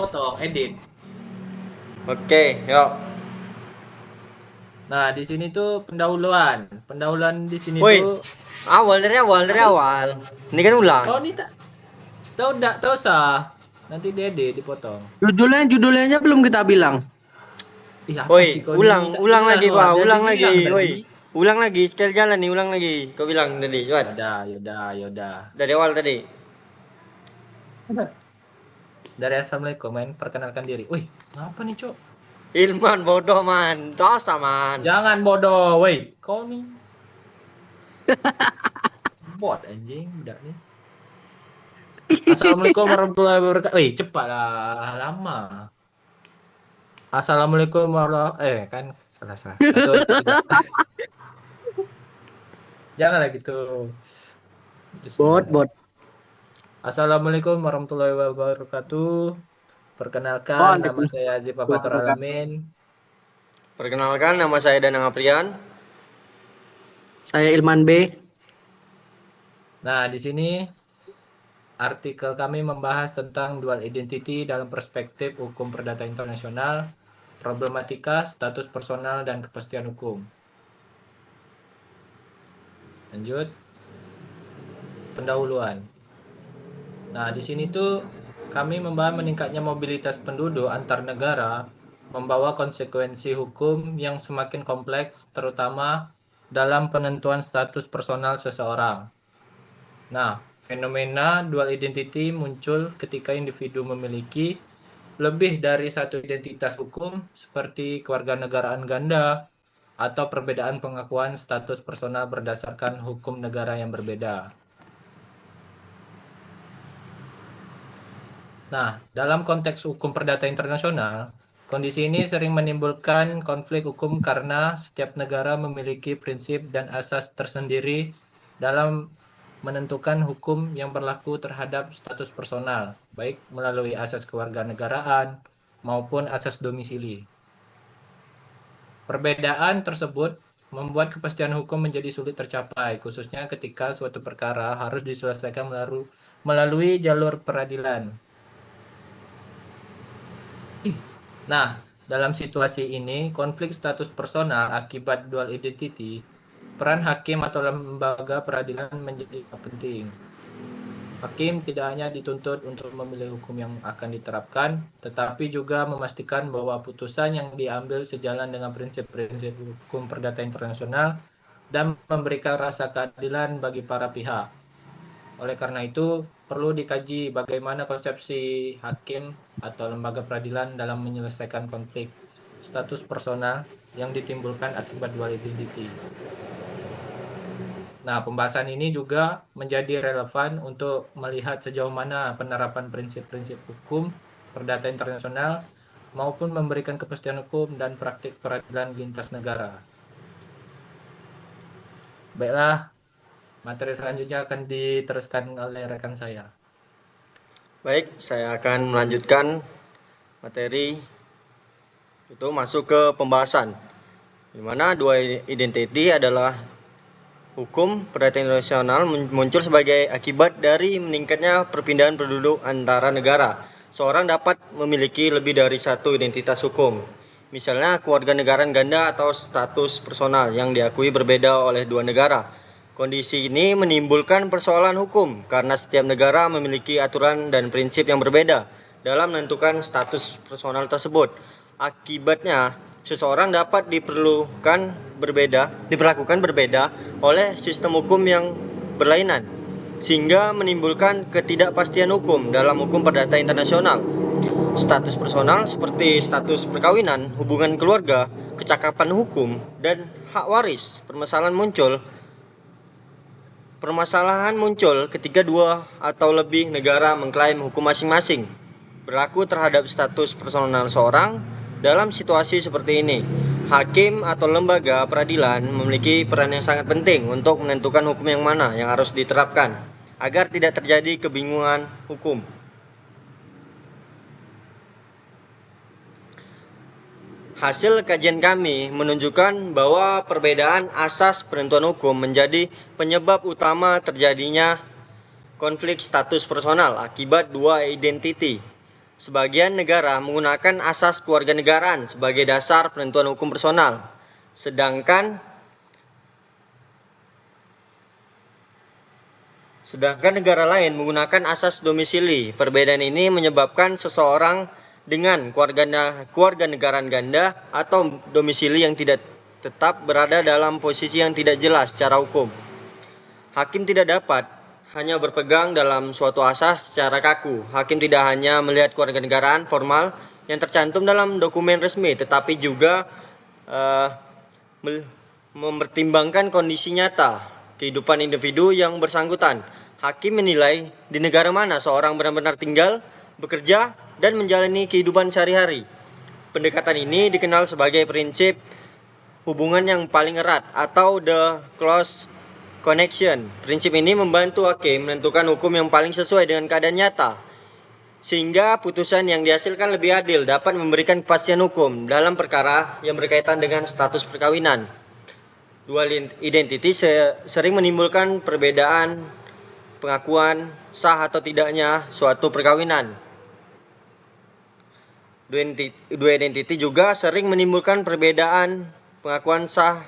potong, edit. Oke, yuk. Nah, di sini tuh pendahuluan. Pendahuluan di sini Woi, tuh awal dari apa? awal. Ini kan ulang. Oh, ini tak tahu enggak tahu sah. Nanti diedit, dipotong. Judulnya aja belum kita bilang. Ih, apa Woi, sih kau nih? ulang, Tak ulang bilang lagi, loh, Pak. ada Ulang lagi, dibilang woi. tadi. Ulang lagi, sekali jalan nih, ulang lagi. Kau bilang tadi, cepat. Yaudah, yaudah, yaudah. Dari awal tadi. Dari Assalamualaikum, main perkenalkan diri. Wih, ngapa nih, Cok? Ilman bodoh, man. Dosa, man. Jangan bodoh, woi. Kau nih bot anjing, udah nih. Assalamualaikum warahmatullahi wabarakatuh. Wih, cepat lah, lama. Assalamualaikum warahmatullahi kan salah salah. Satu, dua, tiga. Janganlah gitu. Bismillah. Bot. Assalamualaikum warahmatullahi wabarakatuh. Perkenalkan, nama Waalaikumsalam. saya Haji Fafatur Alamin. Perkenalkan, nama saya Danang Aprian. Saya Ilman B. Nah, di sini artikel kami membahas tentang dual identity dalam perspektif hukum perdata internasional, problematika, status personal, dan kepastian hukum. Lanjut, pendahuluan. Nah, di sini tuh kami membahas meningkatnya mobilitas penduduk antar negara membawa konsekuensi hukum yang semakin kompleks, terutama dalam penentuan status personal seseorang. Nah, fenomena dual identity muncul ketika individu memiliki lebih dari satu identitas hukum seperti kewarganegaraan ganda atau perbedaan pengakuan status personal berdasarkan hukum negara yang berbeda. Nah, dalam konteks hukum perdata internasional, kondisi ini sering menimbulkan konflik hukum karena setiap negara memiliki prinsip dan asas tersendiri dalam menentukan hukum yang berlaku terhadap status personal, baik melalui asas kewarganegaraan maupun asas domisili. Perbedaan tersebut membuat kepastian hukum menjadi sulit tercapai, khususnya ketika suatu perkara harus diselesaikan melalui jalur peradilan. Nah, dalam situasi ini, konflik status personal akibat dual identity, peran hakim atau lembaga peradilan menjadi penting. Hakim tidak hanya dituntut untuk memilih hukum yang akan diterapkan, tetapi juga memastikan bahwa putusan yang diambil sejalan dengan prinsip-prinsip hukum perdata internasional dan memberikan rasa keadilan bagi para pihak. Oleh karena itu, perlu dikaji bagaimana konsepsi hakim atau lembaga peradilan dalam menyelesaikan konflik status personal yang ditimbulkan akibat dual identity. Nah, pembahasan ini juga menjadi relevan untuk melihat sejauh mana penerapan prinsip-prinsip hukum perdata internasional maupun memberikan kepastian hukum dan praktik peradilan lintas negara. Baiklah, materi selanjutnya akan diteruskan oleh rekan saya. Baik, saya akan melanjutkan materi itu masuk ke pembahasan. Di mana dua identity adalah hukum perdata internasional muncul sebagai akibat dari meningkatnya perpindahan penduduk antara negara. Seorang dapat memiliki lebih dari satu identitas hukum. Misalnya kewarganegaraan ganda atau status personal yang diakui berbeda oleh dua negara. Kondisi ini menimbulkan persoalan hukum karena setiap negara memiliki aturan dan prinsip yang berbeda dalam menentukan status personal tersebut. Akibatnya, seseorang dapat diperlakukan berbeda oleh sistem hukum yang berlainan, sehingga menimbulkan ketidakpastian hukum dalam hukum perdata internasional. Status personal seperti status perkawinan, hubungan keluarga, kecakapan hukum, dan hak waris. Permasalahan muncul ketika dua atau lebih negara mengklaim hukum masing-masing berlaku terhadap status personal seorang. Dalam situasi seperti ini, hakim atau lembaga peradilan memiliki peran yang sangat penting untuk menentukan hukum yang mana yang harus diterapkan agar tidak terjadi kebingungan hukum. Hasil kajian kami menunjukkan bahwa perbedaan asas penentuan hukum menjadi penyebab utama terjadinya konflik status personal akibat dua identity. Sebagian negara menggunakan asas kewarganegaraan sebagai dasar penentuan hukum personal, sedangkan negara lain menggunakan asas domisili. Perbedaan ini menyebabkan seseorang dengan kewarganegaraan ganda atau domisili yang tidak tetap berada dalam posisi yang tidak jelas secara hukum. Hakim tidak dapat hanya berpegang dalam suatu asas secara kaku. Hakim tidak hanya melihat kewarganegaraan formal yang tercantum dalam dokumen resmi, tetapi juga mempertimbangkan kondisi nyata kehidupan individu yang bersangkutan. Hakim menilai di negara mana seorang benar-benar tinggal, bekerja, dan menjalani kehidupan sehari-hari. Pendekatan ini dikenal sebagai prinsip hubungan yang paling erat atau the close connection. Prinsip ini membantu hakim menentukan hukum yang paling sesuai dengan keadaan nyata, sehingga putusan yang dihasilkan lebih adil, dapat memberikan kepastian hukum dalam perkara yang berkaitan dengan status perkawinan. Dual identity sering menimbulkan perbedaan pengakuan sah atau tidaknya suatu perkawinan. Dual identity juga sering menimbulkan perbedaan pengakuan sah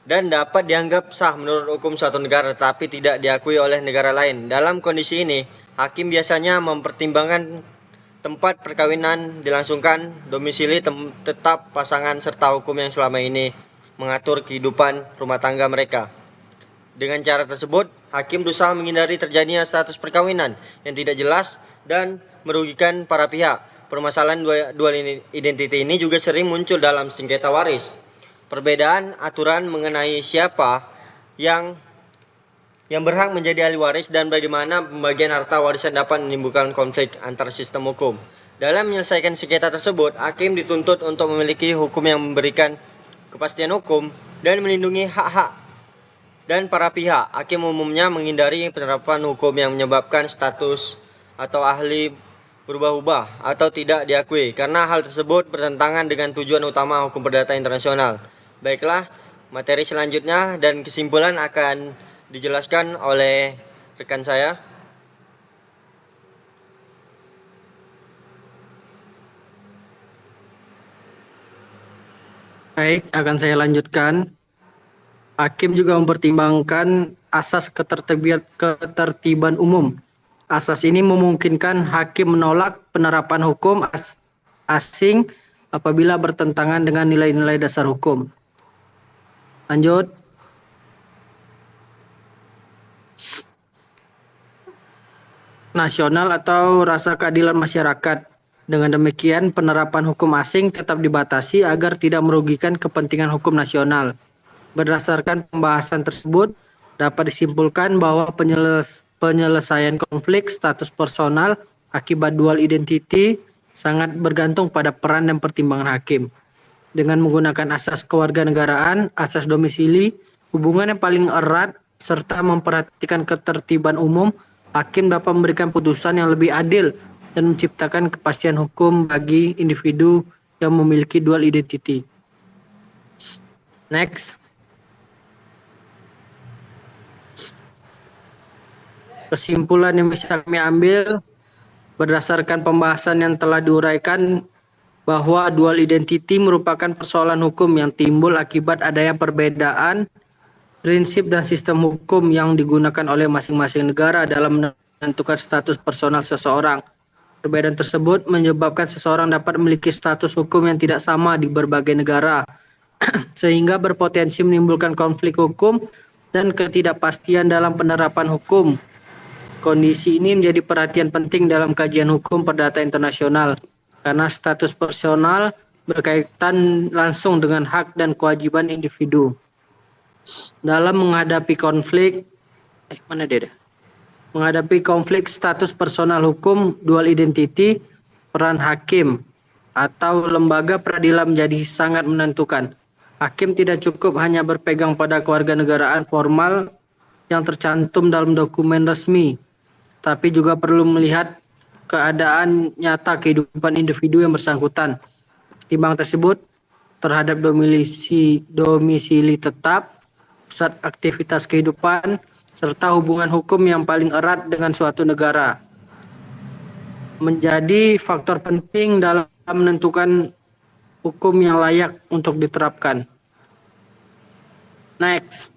dan dapat dianggap sah menurut hukum suatu negara tetapi tidak diakui oleh negara lain. Dalam kondisi ini, hakim biasanya mempertimbangkan tempat perkawinan dilangsungkan, domisili tetap pasangan, serta hukum yang selama ini mengatur kehidupan rumah tangga mereka. Dengan cara tersebut, hakim berusaha menghindari terjadinya status perkawinan yang tidak jelas dan merugikan para pihak. Permasalahan dual identity ini juga sering muncul dalam sengketa waris. Perbedaan aturan mengenai siapa yang berhak menjadi ahli waris dan bagaimana pembagian harta warisan dapat menimbulkan konflik antar sistem hukum. Dalam menyelesaikan sengketa tersebut, hakim dituntut untuk memiliki hukum yang memberikan kepastian hukum dan melindungi hak-hak dan para pihak. Hakim umumnya menghindari penerapan hukum yang menyebabkan status atau ahli berubah-ubah atau tidak diakui, karena hal tersebut bertentangan dengan tujuan utama hukum perdata internasional. Baiklah, materi selanjutnya dan kesimpulan akan dijelaskan oleh rekan saya. Baik, akan saya lanjutkan. Hakim juga mempertimbangkan asas ketertiban umum. Asas ini memungkinkan hakim menolak penerapan hukum asing apabila bertentangan dengan nilai-nilai dasar hukum. Lanjut. Nasional atau rasa keadilan masyarakat. Dengan demikian, penerapan hukum asing tetap dibatasi agar tidak merugikan kepentingan hukum nasional. Berdasarkan pembahasan tersebut, dapat disimpulkan bahwa penyelesaian konflik status personal akibat dual identity sangat bergantung pada peran dan pertimbangan hakim. Dengan menggunakan asas kewarganegaraan, asas domisili, hubungan yang paling erat, serta memperhatikan ketertiban umum, hakim dapat memberikan putusan yang lebih adil dan menciptakan kepastian hukum bagi individu yang memiliki dual identity. Next. Kesimpulan yang bisa kami ambil berdasarkan pembahasan yang telah diuraikan bahwa dual identity merupakan persoalan hukum yang timbul akibat adanya perbedaan prinsip dan sistem hukum yang digunakan oleh masing-masing negara dalam menentukan status personal seseorang. Perbedaan tersebut menyebabkan seseorang dapat memiliki status hukum yang tidak sama di berbagai negara, sehingga berpotensi menimbulkan konflik hukum dan ketidakpastian dalam penerapan hukum. Kondisi ini menjadi perhatian penting dalam kajian hukum perdata internasional, karena status personal berkaitan langsung dengan hak dan kewajiban individu. Dalam menghadapi konflik status personal hukum dual identity, peran hakim atau lembaga peradilan menjadi sangat menentukan. Hakim tidak cukup hanya berpegang pada kewarganegaraan formal yang tercantum dalam dokumen resmi, tapi juga perlu melihat keadaan nyata kehidupan individu yang bersangkutan. Pertimbangan tersebut terhadap domisili tetap, pusat aktivitas kehidupan, serta hubungan hukum yang paling erat dengan suatu negara. Menjadi faktor penting dalam menentukan hukum yang layak untuk diterapkan. Next.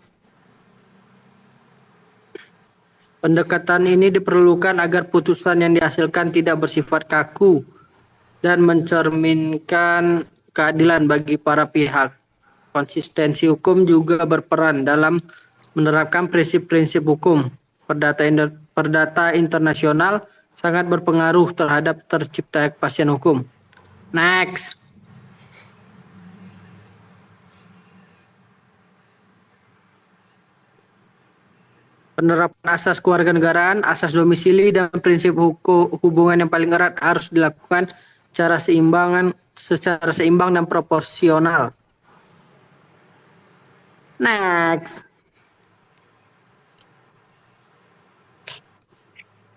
Pendekatan ini diperlukan agar putusan yang dihasilkan tidak bersifat kaku dan mencerminkan keadilan bagi para pihak. Konsistensi hukum juga berperan dalam menerapkan prinsip-prinsip hukum. Perdata internasional sangat berpengaruh terhadap tercipta kepastian hukum. Next. Penerapan asas kewarganegaraan, asas domisili, dan prinsip hubungan yang paling erat harus dilakukan secara seimbang dan proporsional. Next.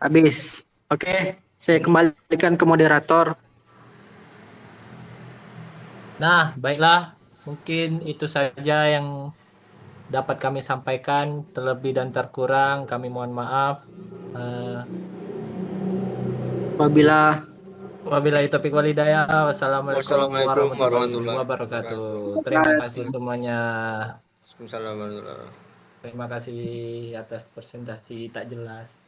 Habis. Oke, saya kembalikan ke moderator. Nah, baiklah. Mungkin itu saja yang dapat kami sampaikan. Terlebih dan terkurang kami mohon maaf. Apabila Wabillahi taufiq wal hidayah. Wassalamualaikum Wassalamualaikum warahmatullahi warahmatullahi wabarakatuh. wabarakatuh. Terima kasih semuanya. Waalaikumsalam warahmatullahi wabarakatuh. Terima kasih atas presentasi tak jelas.